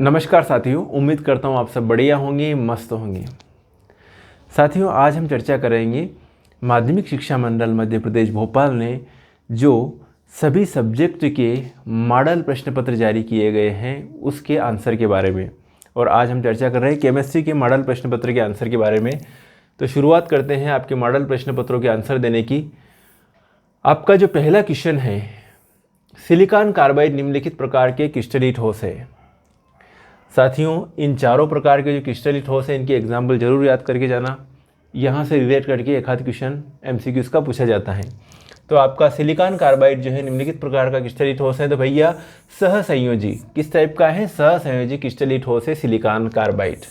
नमस्कार साथियों, उम्मीद करता हूँ आप सब बढ़िया होंगे, मस्त होंगे। साथियों, आज हम चर्चा करेंगे माध्यमिक शिक्षा मंडल मध्य प्रदेश भोपाल ने जो सभी सब्जेक्ट के मॉडल प्रश्न पत्र जारी किए गए हैं उसके आंसर के बारे में। और आज हम चर्चा कर रहे हैं केमिस्ट्री के मॉडल प्रश्न पत्र के आंसर के बारे में। तो शुरुआत करते हैं आपके मॉडल प्रश्न पत्रों के आंसर देने की। आपका जो पहला क्वेश्चन है, सिलिकॉन कार्बाइड निम्नलिखित प्रकार के क्रिस्टलीय ठोस है। साथियों, इन चारों प्रकार के जो क्रिस्टलीय ठोस है इनके एग्जाम्पल जरूर याद करके जाना। यहाँ से रिलेट करके एक आध क्वेश्चन MCQs का पूछा जाता है। तो आपका सिलिकॉन कार्बाइड जो है निम्नलिखित प्रकार का क्रिस्टलीय ठोस है। तो भैया सहसंयोजी किस टाइप का है? सहसंयोजी क्रिस्टलीय ठोस है सिलिकॉन कार्बाइड।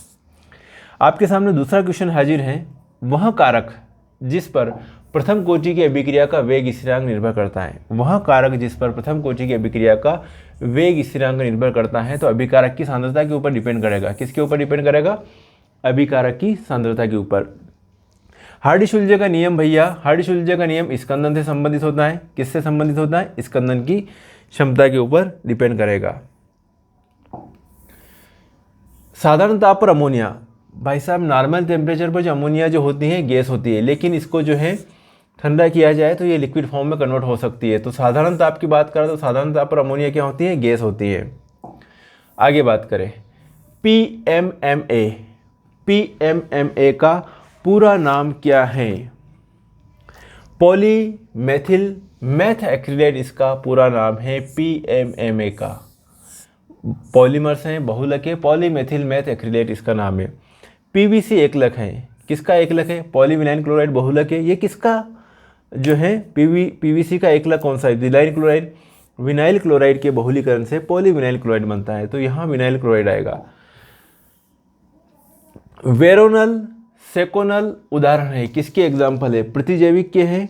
आपके सामने दूसरा क्वेश्चन हाजिर है। वह कारक जिस पर प्रथम कोटि की अभिक्रिया का वेग स्थिरांक निर्भर करता है। वह कारक जिस पर प्रथम कोटि की अभिक्रिया का वेग स्थिरांक निर्भर करता है। तो अभिकारक की सांद्रता के ऊपर डिपेंड करेगा। किसके ऊपर डिपेंड करेगा? अभिकारक की सांद्रता के ऊपर। हार्डी-शुल्जे का नियम भैया, हार्डी-शुल्जे का नियम स्कंदन से संबंधित होता है। किससे संबंधित होता है? स्कंदन की क्षमता के ऊपर डिपेंड करेगा। साधारण ताप पर अमोनिया, भाई साहब नॉर्मल टेम्परेचर पर जो अमोनिया जो होती है गैस होती है, लेकिन इसको जो है ठंडा किया जाए तो ये लिक्विड फॉर्म में कन्वर्ट हो सकती है। तो साधारण ताप की बात करें तो साधारण ताप पर अमोनिया क्या होती है? गैस होती है। आगे बात करें PMMA, PMMA का पूरा नाम क्या है? पॉली मेथिल मैथ एक्रिलेट इसका पूरा नाम है PMMA का। पॉलीमर्स हैं बहुलक है, पॉलीमेथिल मैथ एक्रिलेट इसका नाम है। PVC एकलक है। किसका एकलक है? पॉलीविनाइल क्लोराइड बहुलक है। ये किसका जो है PVC का एकलक कौन सा है? Vinyl chloride. विनाइल क्लोराइड के बहुलीकरण से पॉलीविनाइल क्लोराइड बनता है, तो यहाँ विनाइल क्लोराइड आएगा। वेरोनल सेकोनल उदाहरण है, किसके एग्जाम्पल है? प्रतिजैविक के हैं,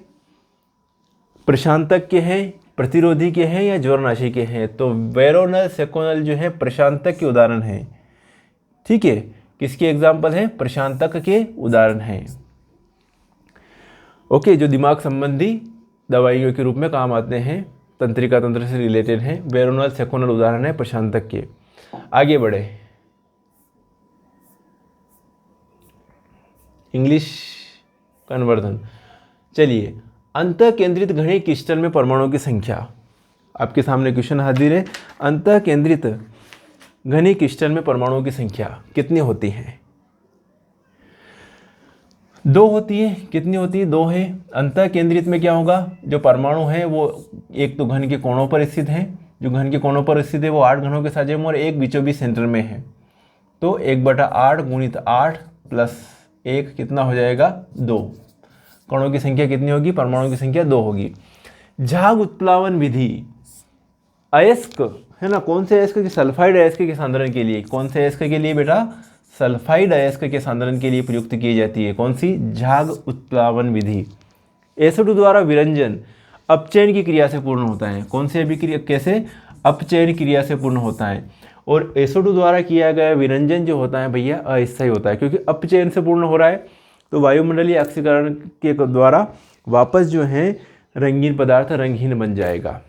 प्रशांतक के हैं, प्रतिरोधी के हैं या ज्वरनाशी के हैं? तो वेरोनल सेकोनल जो है प्रशांतक के उदाहरण हैं। ठीक है, किसके एग्जाम्पल हैं? प्रशांतक के उदाहरण हैं। ओके, जो दिमाग संबंधी दवाइयों के रूप में काम आते हैं, तंत्रिका तंत्र से रिलेटेड हैं। वेरोनल सेकोनल उदाहरण है प्रशांतक के। आगे बढ़े, इंग्लिश कन्वर्जन। चलिए, अंतः केंद्रित घनी क्रिस्टल में परमाणुओं की संख्या। आपके सामने क्वेश्चन हाजिर है। अंतः केंद्रित घनी क्रिस्टल में परमाणुओं की संख्या कितनी होती है? 2 होती है। कितनी होती है? 2 है। अंतः केंद्रित में क्या होगा? जो परमाणु है वो एक तो घन के कोणों पर स्थित है। जो घन के कोणों पर स्थित है वो 8 घनों के साझे में और एक बीचों बीच सेंटर में है। तो 1/8 गुणित 8 प्लस 1 कितना हो जाएगा? 2। कणों की संख्या कितनी होगी? परमाणुओं की संख्या 2 होगी। झाग उत्प्लावन विधि अयस्क है ना, कौन से अयस्क के? सल्फाइड अयस्क के सांद्रण के लिए। कौन से अयस्क के लिए बेटा? सल्फाइड अयस्क के सांद्रण के लिए प्रयुक्त की जाती है। कौन सी? झाग उत्प्लावन विधि। एसिड द्वारा विरंजन अपचयन की क्रिया से पूर्ण होता है। कौन से अभिक्रिया? कैसे? अपचयन क्रिया से पूर्ण होता है। और एसिड द्वारा किया गया विरंजन जो होता है भैया अस्थायी होता है, क्योंकि अपचयन से पूर्ण हो रहा है। तो वायुमंडलीय ऑक्सीकरण के द्वारा वापस जो है रंगीन पदार्थ रंगहीन बन जाएगा।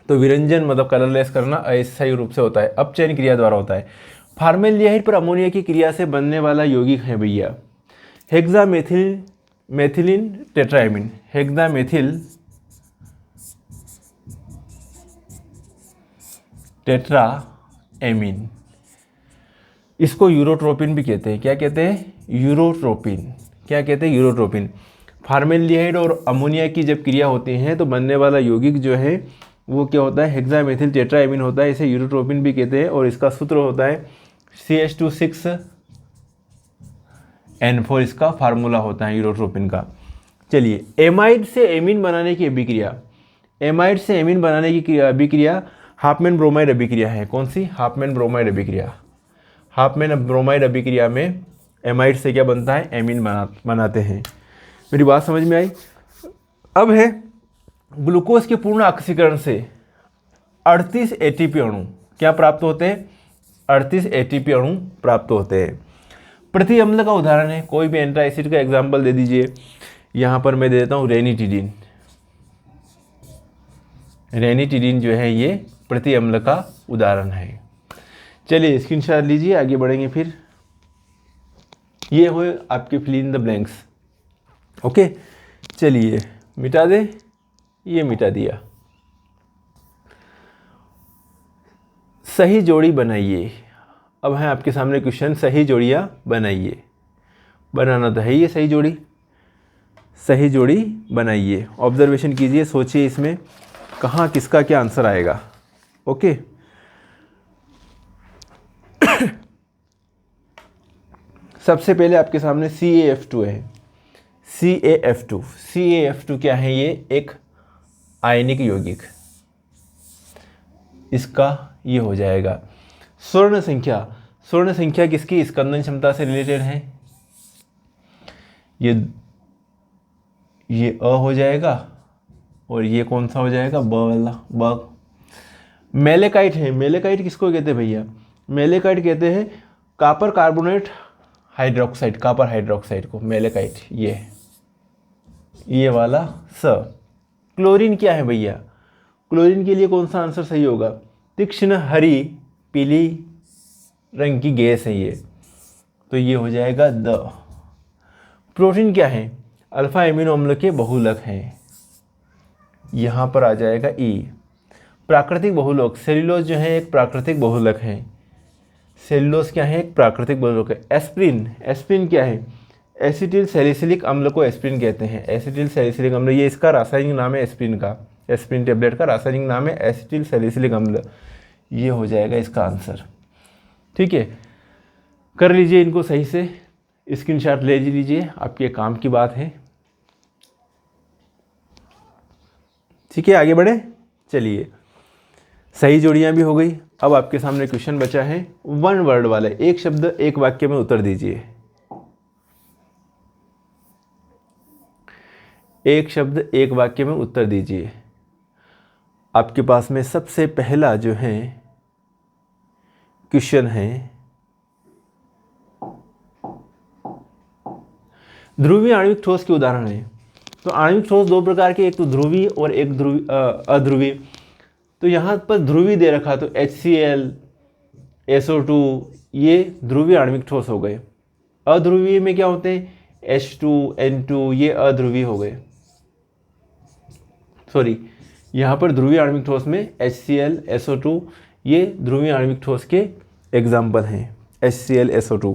तो विरंजन मतलब कलरलेस करना अस्थायी रूप से होता है, अपचयन क्रिया द्वारा होता है। फॉर्मेल्डिहाइड पर अमोनिया की क्रिया से बनने वाला यौगिक है भैया मेथिलीन टेट्राएमीन। हेक्सामेथिल टेट्राएमीन, इसको यूरोट्रोपिन भी कहते हैं। क्या कहते हैं? यूरोट्रोपिन। क्या कहते हैं? यूरोट्रोपिन। फॉर्मेल्डिहाइड और अमोनिया की जब क्रिया होती है तो बनने वाला यौगिक जो है वो क्या होता है? हेक्सामेथिल टेट्राएमीन होता है। इसे यूरोट्रोपिन भी कहते हैं और इसका सूत्र होता है CH2 6N4 इसका फार्मूला होता है यूरोट्रोपिन का। चलिए, एमाइड से एमीन बनाने की अभिक्रिया। एमाइड से एमीन बनाने की अभिक्रिया हाफमैन ब्रोमाइड अभिक्रिया है। कौन सी? हाफमैन ब्रोमाइड अभिक्रिया। हाफमैन ब्रोमाइड अभिक्रिया में एमाइड से क्या बनता है? एमीन बनाते हैं। मेरी बात समझ में आई? अब है ग्लूकोज के पूर्ण ऑक्सीकरण से 38 ATP अणु क्या प्राप्त होते हैं? 38 ATP अणु प्राप्त होते हैं। प्रति अम्ल का उदाहरण है, कोई भी एंटी एसिड का एग्जाम्पल दे दीजिए। यहाँ पर मैं दे देता हूँ रेनिटिडीन। रेनिटिडीन जो है ये प्रति अम्ल का उदाहरण है। चलिए स्क्रीनशॉट लीजिए, आगे बढ़ेंगे फिर। ये हो आपके fill in the blanks. Okay, चलिए मिटा दे, ये मिटा दिया। सही जोड़ी बनाइए। अब है आपके सामने क्वेश्चन, सही जोड़ियाँ बनाइए। बनाना तो है ये सही जोड़ी, सही जोड़ी बनाइए। ऑब्जर्वेशन कीजिए, सोचिए इसमें कहाँ किसका क्या आंसर आएगा। ओके, सबसे पहले आपके सामने CaF2 है। CaF2 क्या है? ये एक आयनिक यौगिक, इसका ये हो जाएगा। स्वर्ण संख्या किसकी स्कंदन क्षमता से रिलेटेड है? ये अ हो जाएगा, और ये कौन सा हो जाएगा? ब वाला, ब। मेलेकाइट है। मेलेकाइट किसको कहते हैं भैया? मेलेकाइट कहते हैं copper carbonate hydroxide, copper hydroxide को मेलेकाइट। ये वाला स। क्लोरीन क्या है भैया? क्लोरीन के लिए कौन सा आंसर सही होगा? तीक्ष्ण हरी पीली रंग की गैस है ये, तो ये हो जाएगा द। प्रोटीन क्या है? अल्फा एमिनो अम्ल के बहुलक हैं, यहाँ पर आ जाएगा ई। प्राकृतिक बहुलक, सेल्यूलोज जो है एक प्राकृतिक बहुलक है। सेल्यूलोज क्या है? एक प्राकृतिक बहुलक है। एस्प्रिन क्या है? एसिटिल सैलिसिलिक अम्ल को एस्प्रिन कहते हैं। एसिटिल सैलिसिलिक अम्ल, ये इसका रासायनिक नाम है एस्प्रिन का। एस्प्रिन टेबलेट का रासायनिक नाम है एसिटिल सैलिसिलिक अम्ल। ये हो जाएगा इसका आंसर। ठीक है, कर लीजिए इनको सही से, स्क्रीनशॉट ले लीजिए, आपके काम की बात है। ठीक है, आगे बढ़े। चलिए, सही जोड़ियां भी हो गई। अब आपके सामने क्वेश्चन बचा है 1 वर्ड वाले, एक शब्द एक वाक्य में उत्तर दीजिए। एक शब्द एक वाक्य में उत्तर दीजिए। आपके पास में सबसे पहला जो है क्वेश्चन है, ध्रुवीय आणविक ठोस के उदाहरण है। तो आणविक ठोस दो प्रकार के, एक तो ध्रुवीय और एक अध्रुवीय। तो यहाँ पर ध्रुवीय दे रखा, तो HCl, SO2 ये ध्रुवीय आणविक ठोस हो गए। अध्रुवीय में क्या होते हैं? H2, N2, ये अध्रुवीय हो गए। सॉरी, यहाँ पर ध्रुवीय आणविक ठोस में HCl, SO2 ये ध्रुवीय आणविक ठोस के एग्जाम्पल हैं। HCl, SO2।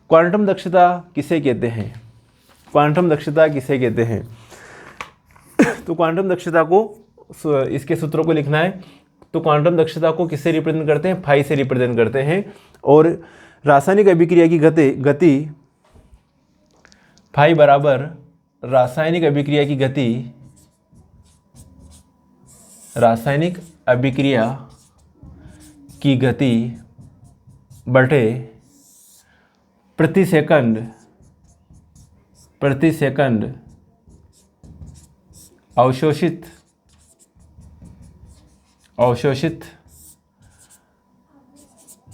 क्वांटम दक्षता किसे कहते हैं? क्वांटम दक्षता किसे कहते हैं? तो क्वांटम दक्षता को, इसके सूत्रों को लिखना है। तो क्वांटम दक्षता को किससे रिप्रेजेंट करते हैं? फाई से रिप्रेजेंट करते हैं। और रासायनिक अभिक्रिया की गति फाई बराबर रासायनिक अभिक्रिया की गति, रासायनिक अभिक्रिया की गति बटे प्रति सेकंड अवशोषित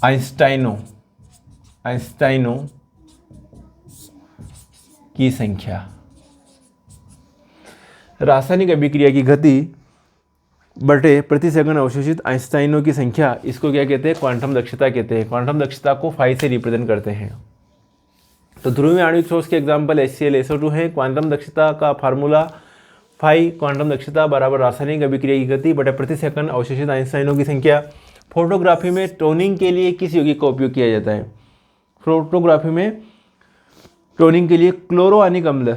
आइंस्टाइनों की संख्या। रासायनिक अभिक्रिया की गति बटे प्रति सेकंड अवशोषित आइंस्टाइनों की संख्या, इसको क्या कहते हैं? क्वांटम दक्षता कहते हैं। क्वांटम दक्षता को फाई से रिप्रेजेंट करते हैं। तो ध्रुवीय आणविक ठोस के एग्जाम्पल HCl, SO2 है। क्वांटम दक्षता का फार्मूला फाई, क्वांटम दक्षता बराबर रासायनिक अभिक्रिया की गति बटे प्रति सेकंड अवशोषित आइंस्टाइनों की संख्या। फोटोग्राफी में टोनिंग के लिए किस यौगिक का उपयोग किया जाता है? फोटोग्राफी में टोनिंग के लिए क्लोरोआनिक अम्ल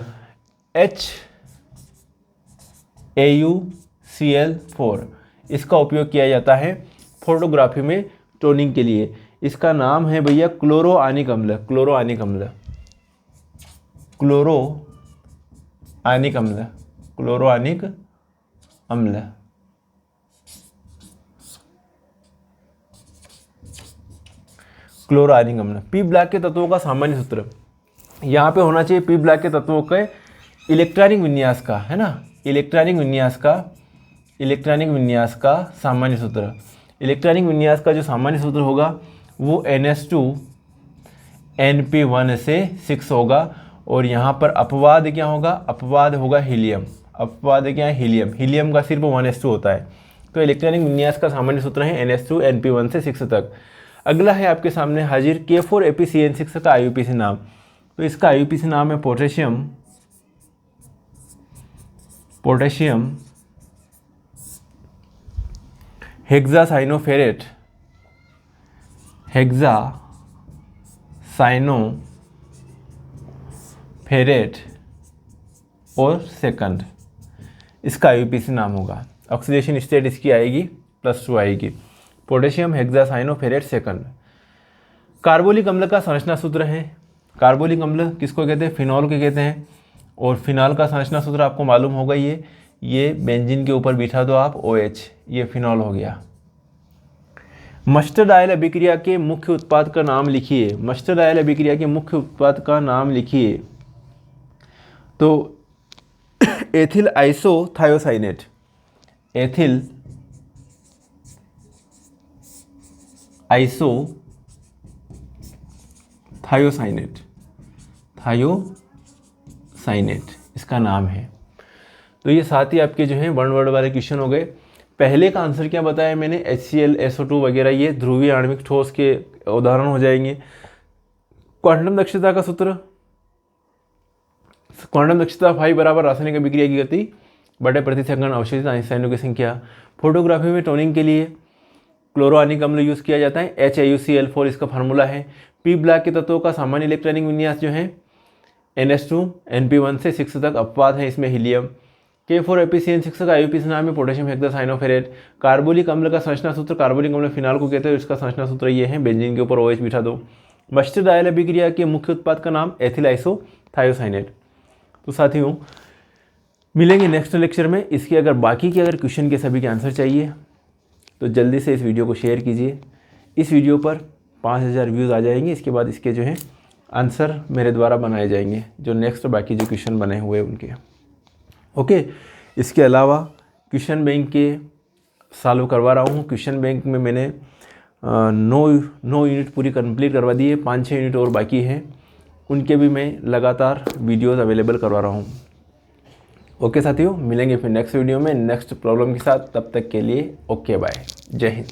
HAuCl4, इसका उपयोग किया जाता है फोटोग्राफी में टोनिंग के लिए। इसका नाम है भैया क्लोरोआनिक अम्ल। क्लोरोआनिक अम्ल क्लोरोआनिक अम्ल। पी ब्लॉक के तत्वों का सामान्य सूत्र यहाँ पे होना चाहिए। पी ब्लॉक के तत्वों के इलेक्ट्रॉनिक विन्यास का, है ना, इलेक्ट्रॉनिक विन्यास का सामान्य सूत्र। इलेक्ट्रॉनिक विन्यास का जो सामान्य सूत्र होगा वो NH2 से 6 होगा। और यहाँ पर अपवाद क्या होगा? अपवाद होगा हीलियम। अपवाद क्या है? हीलियम। हीलियम का सिर्फ 1s2 होता है। तो इलेक्ट्रॉनिक विन्यास का सामान्य सूत्र है NH2 से 6 तक। अगला है आपके सामने हाजिर K4APCN6 का IUPAC नाम। तो इसका IUPAC नाम है पोटेशियम हेक्सासाइनोफेरेट और सेकंड, इसका IUPAC नाम होगा। ऑक्सीडेशन स्टेट इसकी आएगी +2 आएगी। Potassium hexacyanoferrate second. कार्बोलिक अम्ल का संरचना सूत्र है। कार्बोलिक अम्ल किसको कहते हैं? फिनॉल को कहते हैं। और फिनॉल का संरचना सूत्र आपको मालूम होगा, ये बेंजीन के ऊपर बिठा दो आप OH, ये फिनॉल हो गया। मस्टर्ड ऑयल अभिक्रिया के मुख्य उत्पाद का नाम लिखिए। मस्टर्ड ऑयल अभिक्रिया के मुख्य उत्पाद का नाम लिखिए। तो एथिल आइसोथायोसाइनेट, एथिल आइसोथायोसाइनेट, इसका नाम है। तो ये साथ ही आपके जो हैं 1 वर्ड वाले क्वेश्चन हो गए। पहले का आंसर क्या बताया मैंने? HCl, SO2 वगैरह ये ध्रुवीय आणविक ठोस के उदाहरण हो जाएंगे। क्वांटम दक्षता का सूत्र, क्वांटम दक्षता फाई बराबर रासायनिक अभिक्रिया की गति बटे प्रति सेकंड अवशोषित आइंस्टाइनों की संख्या। फोटोग्राफी में टोनिंग के लिए क्लोरोआनिक अम्ल यूज़ किया जाता है, HAUCl4 इसका फार्मूला है। पी ब्लॉक के तत्वों का सामान्य इलेक्ट्रॉनिक विन्यास जो है NS2 NP1 से 6 तक, अपवाद है इसमें हीलियम। K4APCN6 का IUPAC नाम है पोटेशियम हेक्सासाइनोफेरेट। कार्बोलिक अम्ल का संरचना सूत्र, कार्बोलिक अम्ल फिनाल को कहते हैं, इसका संरचना सूत्र ये है, बेंजीन के ऊपर OH बिठा दो। मस्टर्ड ऑयल अभिक्रिया के मुख्य उत्पाद का नाम एथिल आइसोथायोसाइनेट। तो साथियों मिलेंगे नेक्स्ट लेक्चर में। इसके अगर बाकी के अगर क्वेश्चन के सभी के आंसर चाहिए तो जल्दी से इस वीडियो को शेयर कीजिए। इस वीडियो पर 5000 व्यूज़ आ जाएंगे, इसके बाद इसके जो हैं आंसर मेरे द्वारा बनाए जाएंगे, जो नेक्स्ट बाकी जो क्वेश्चन बने हुए उनके। ओके, इसके अलावा क्वेश्चन बैंक के सॉल्व करवा रहा हूँ। क्वेश्चन बैंक में मैंने 9 यूनिट पूरी कंप्लीट करवा दी है, 5-6 यूनिट और बाकी हैं, उनके भी मैं लगातार वीडियोस अवेलेबल करवा रहा हूँ। ओके साथियों, मिलेंगे फिर नेक्स्ट वीडियो में नेक्स्ट प्रॉब्लम के साथ। तब तक के लिए ओके बाय, जय हिंद।